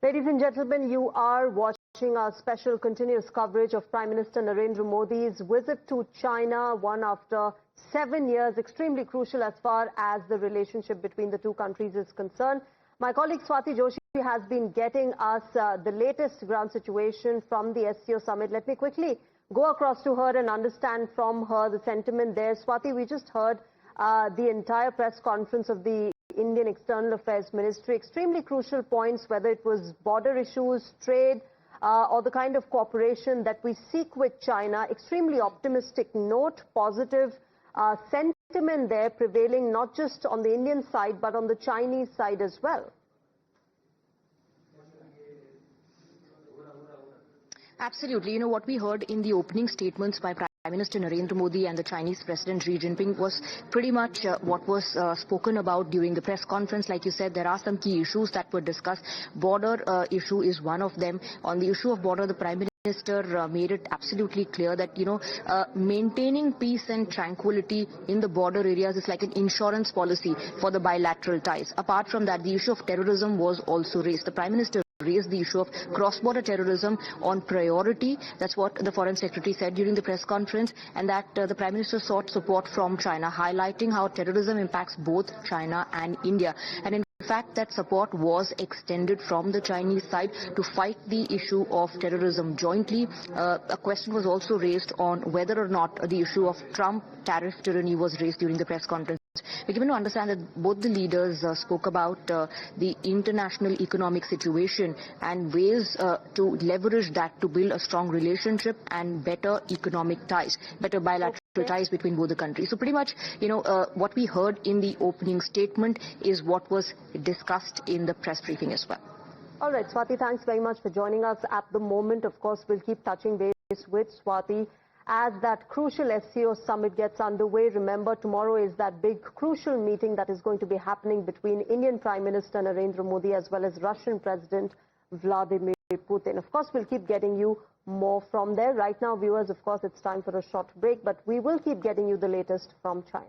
Ladies and gentlemen, you are watching our special continuous coverage of Prime Minister Narendra Modi's visit to China, one after 7 years, extremely crucial as far as the relationship between the two countries is concerned. My colleague Swati Joshi has been getting us the latest ground situation from the SCO summit. Let me quickly go across to her and understand from her the sentiment there. Swati, we just heard the entire press conference of the Indian External Affairs Ministry, extremely crucial points, whether it was border issues, trade, or the kind of cooperation that we seek with China. Extremely optimistic note, positive sentiment there prevailing not just on the Indian side, but on the Chinese side as well. Absolutely. You know, what we heard in the opening statements by Prime Minister Narendra Modi and the Chinese President Xi Jinping was pretty much what was spoken about during the press conference. Like you said, there are some key issues that were discussed. Border issue is one of them. On the issue of border, the Prime Minister made it absolutely clear that, maintaining peace and tranquility in the border areas is like an insurance policy for the bilateral ties. Apart from that, the issue of terrorism was also raised. The Prime Minister raised the issue of cross-border terrorism on priority. That's what the Foreign Secretary said during the press conference, and that the Prime Minister sought support from China, highlighting how terrorism impacts both China and India. And in fact, that support was extended from the Chinese side to fight the issue of terrorism jointly. A question was also raised on whether or not the issue of Trump tariff tyranny was raised during the press conference. We're given to understand that both the leaders spoke about the international economic situation and ways to leverage that to build a strong relationship and better economic ties, better bilateral ties between both the countries. So pretty much, what we heard in the opening statement is what was discussed in the press briefing as well. All right, Swati, thanks very much for joining us at the moment. Of course, we'll keep touching base with Swati as that crucial SCO summit gets underway. Remember, tomorrow is that big crucial meeting that is going to be happening between Indian Prime Minister Narendra Modi as well as Russian President Vladimir Putin. Of course, we'll keep getting you more from there. Right now, viewers, of course, it's time for a short break, but we will keep getting you the latest from China.